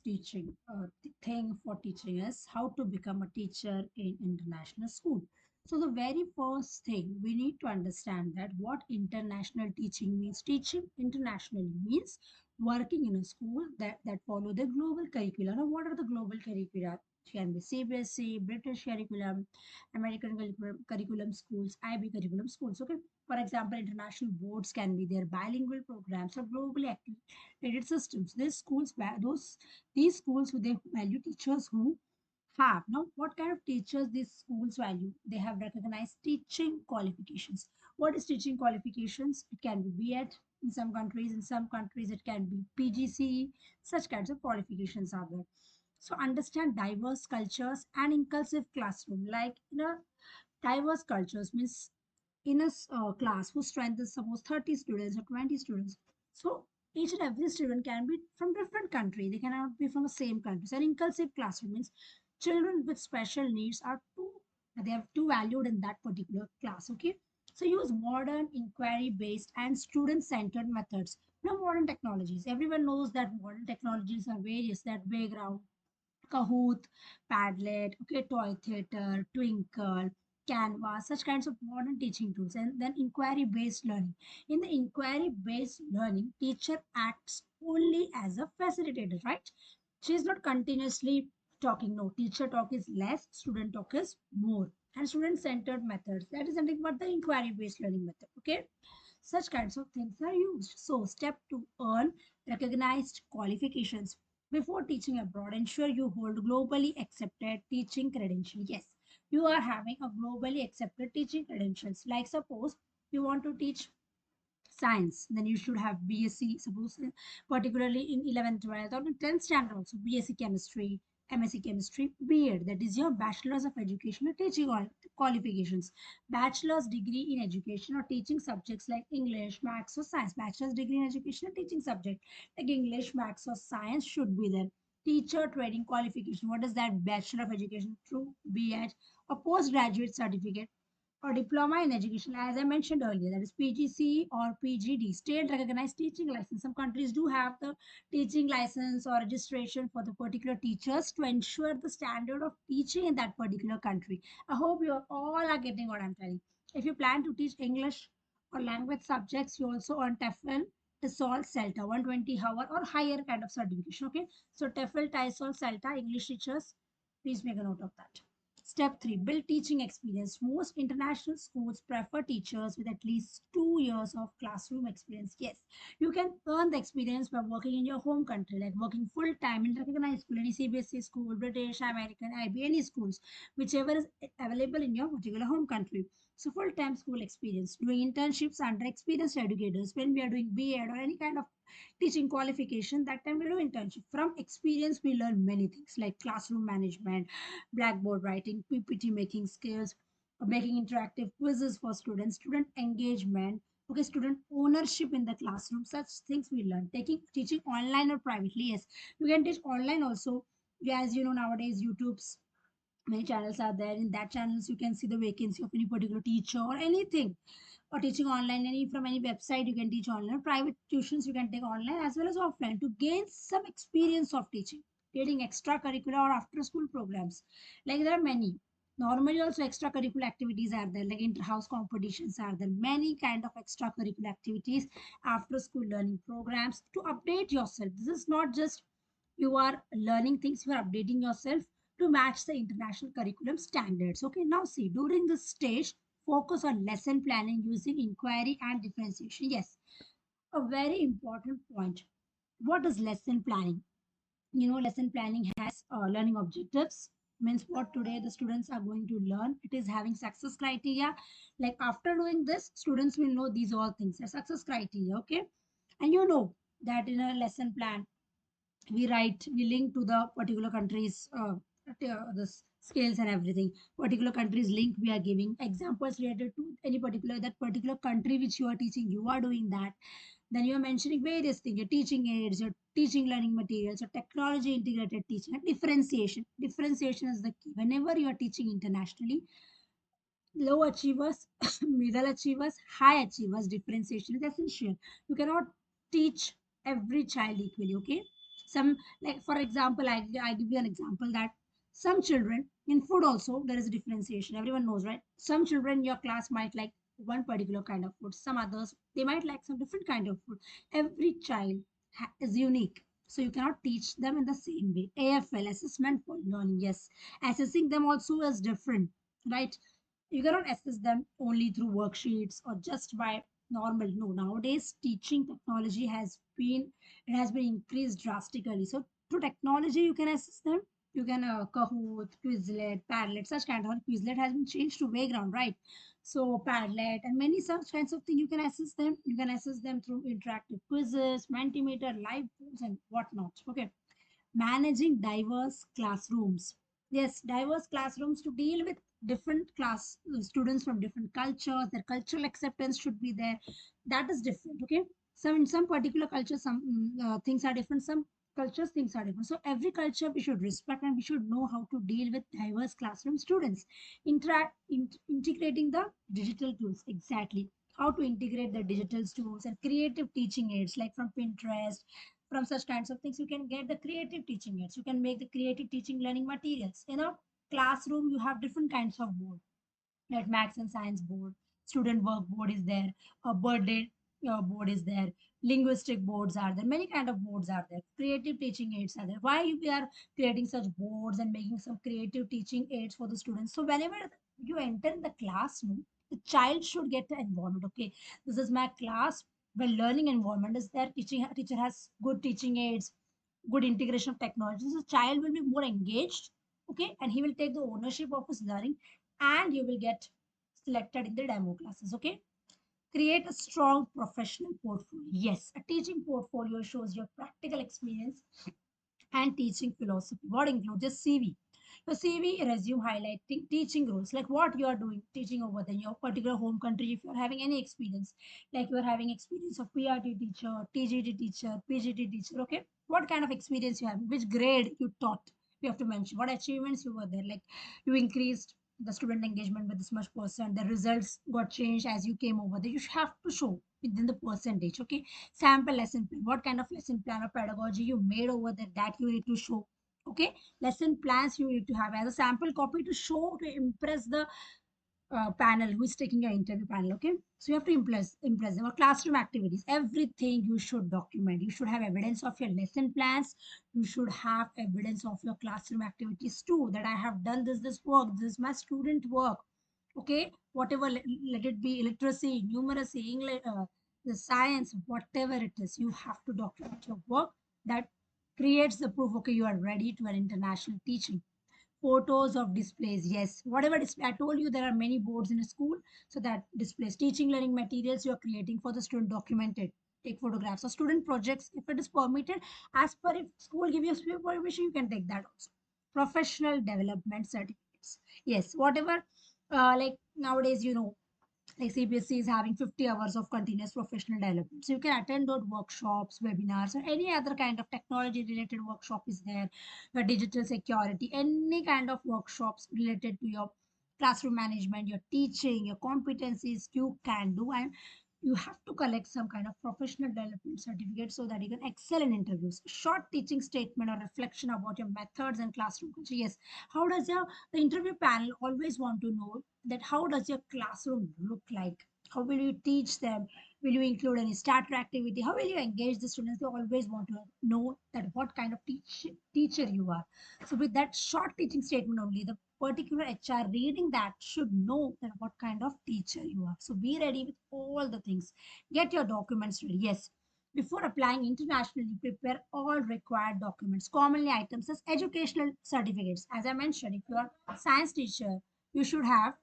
teaching thing for teaching is how to become a teacher in international school. So the very first thing we need to understand that what international teaching means. Teaching internationally means working in a school that follow the global curriculum. Now, what are the global curricula? It can be CBSE, British curriculum, American curriculum schools, IB curriculum schools. Okay. For example, international boards can be their bilingual programs or globally accredited systems. These schools with their value teachers who have now what kind of teachers these schools value. They have recognized teaching qualifications. What is teaching qualifications? It can be B.Ed in some countries. In some countries, it can be PGCE. Such kinds of qualifications are there. So understand diverse cultures and inclusive classroom. Like in a diverse cultures means in a class whose strength is suppose 30 students or 20 students. So each and every student can be from different country. They cannot be from the same country. So an inclusive classroom means children with special needs are too they have too valued in that particular class. Okay. So use modern inquiry based and student centered methods. Now modern technologies. Everyone knows that modern technologies are various that Playground, Kahoot, Padlet, okay, Toy Theater, Twinkle, Canva, such kinds of modern teaching tools. And then inquiry-based learning. In the inquiry-based learning, teacher acts only as a facilitator, right? She is not continuously talking. No, teacher talk is less, student talk is more. And student-centered methods. That is something but the inquiry-based learning method. Okay. Such kinds of things are used. So, step to earn recognized qualifications. Before teaching abroad, ensure you hold globally accepted teaching credentials. Yes, you are having a globally accepted teaching credentials. Like suppose you want to teach science, then you should have BSc, suppose particularly in 11th, 12th, or in 10th standard also, BSc chemistry, MSc chemistry, B.Ed, that is your bachelor's of education or teaching qualifications. Bachelor's degree in education or teaching subjects like English, maths, or science. Bachelor's degree in education or teaching subject like English, maths, or science should be there. Teacher training qualification. What is that? Bachelor of education through B.Ed or postgraduate certificate or diploma in education, as I mentioned earlier, that is PGC or PGD, state recognized teaching license. Some countries do have the teaching license or registration for the particular teachers to ensure the standard of teaching in that particular country. I hope you all are getting what I'm telling. If you plan to teach English or language subjects, you also earn TEFL, TESOL, CELTA, 120 hour or higher kind of certification. Okay, so TEFL, TESOL, CELTA, English teachers, please make a note of that. Step 3, build teaching experience. Most international schools prefer teachers with at least 2 years of classroom experience. Yes, you can earn the experience by working in your home country, like working full time in recognized school, any CBSE school, British, American, IB, any schools, whichever is available in your particular home country. So full time school experience, doing internships under experienced educators. When we are doing B.Ed or any kind of teaching qualification, that time we do internship. From experience, we learn many things like classroom management, blackboard writing, PPT making skills, making interactive quizzes for students, student engagement, okay, student ownership in the classroom. Such things we learn. Taking teaching online or privately, yes, you can teach online also. Yeah, as you know, nowadays YouTube's many channels are there. In that channels, you can see the vacancy of any particular teacher or anything, or teaching online any from any website. You can teach online. Private tuitions you can take online as well as offline to gain some experience of teaching, creating extracurricular or after school programs. Like there are many. Normally also extracurricular activities are there, like inter-house competitions are there, many kind of extracurricular activities, after school learning programs to update yourself. This is not just you are learning things, you are updating yourself to match the international curriculum standards. Okay, now see, during this stage, focus on lesson planning using inquiry and differentiation. Yes, a very important point. What is lesson planning? You know, lesson planning has learning objectives, means what today the students are going to learn. It is having success criteria. Like after doing this, students will know these all things are success criteria. Okay, and you know that in a lesson plan we link to the particular country's the scales and everything, particular country's link we are giving examples related to any particular that particular country which you are teaching, you are doing that. Then you are mentioning various things, your teaching aids, your teaching learning materials, your technology integrated teaching, and differentiation is the key whenever you are teaching internationally. Low achievers, middle achievers, high achievers, differentiation is essential. You cannot teach every child equally. Okay, Some, like for example, I give you an example that some children in food also there is a differentiation. Everyone knows, right? Some children in your class might like one particular kind of food. Some others they might like some different kind of food. Every child is unique. So you cannot teach them in the same way. AFL, assessment for learning, yes. Assessing them also is different, right? You cannot assess them only through worksheets or just by normal. No, nowadays teaching technology has been increased drastically. So through technology you can assess them. You can Kahoot, Quizlet, Padlet, such kind of Quizlet has been changed to Wayground, right? So Padlet and many such kinds of things you can assess them. You can assess them through interactive quizzes, Mentimeter, live polls, and whatnot. Okay, managing diverse classrooms. Yes, diverse classrooms to deal with different class students from different cultures. Their cultural acceptance should be there. That is different. Okay, so in some particular cultures some things are different, some cultures things are different. So every culture we should respect, and we should know how to deal with diverse classroom students. Integrating the digital tools, exactly how to integrate the digital tools and creative teaching aids like from Pinterest. From such kinds of things you can get the creative teaching aids. You can make the creative teaching learning materials. In a classroom you have different kinds of board, like maths and science board, student work board is there, a birthday board is there, linguistic boards are there, many kind of boards are there, creative teaching aids are there. Why we are creating such boards and making some creative teaching aids for the students? So whenever you enter the classroom, the child should get the environment. Okay, this is my class. Well, learning environment is there. Teacher has good teaching aids, good integration of technology. So child will be more engaged. Okay, and he will take the ownership of his learning, and you will get selected in the demo classes. Okay, create a strong professional portfolio. Yes, a teaching portfolio shows your practical experience and teaching philosophy. What includes a CV? Your CV resume highlighting teaching roles, like what you are doing, teaching over there in your particular home country. If you are having any experience, like you are having experience of PRT teacher, TGT teacher, PGT teacher, okay, what kind of experience you have, which grade you taught, you have to mention what achievements you were there, like you increased the student engagement with this much percent, the results got changed as you came over there. You have to show within the percentage. Okay, sample lesson plan, what kind of lesson plan or pedagogy you made over there, that you need to show. Okay, lesson plans you need to have as a sample copy to show, to impress the panel who is taking your interview panel. Okay, so you have to impress them. Or classroom activities, everything you should document. You should have evidence of your lesson plans. You should have evidence of your classroom activities too, that I have done this work, this is my student work. Okay, whatever, let it be literacy, numeracy, English, the science, whatever it is, you have to document your work. That creates the proof. Okay, you are ready to an international teaching. Photos of displays, yes, whatever display I told you, there are many boards in a school. So that displays teaching learning materials you are creating for the student, documented. Take photographs of student projects if it is permitted. As per, if school give you permission, you can take that also. Professional development certificates, yes, whatever, like nowadays, like CBSE is having 50 hours of continuous professional development. So you can attend those workshops, webinars, or any other kind of technology related workshop is there. Your digital security, any kind of workshops related to your classroom management, your teaching, your competencies, you can do. And you have to collect some kind of professional development certificate so that you can excel in interviews. Short teaching statement or reflection about your methods and classroom culture. Yes, how does the interview panel always want to know that how does your classroom look like? How will you teach them? Will you include any starter activity? How will you engage the students? They always want to know that what kind of teacher you are. So with that short teaching statement only, the particular HR reading that should know that what kind of teacher you are. So be ready with all the things. Get your documents ready. Yes. Before applying internationally, prepare all required documents. Commonly items as educational certificates. As I mentioned, if you are a science teacher, you should have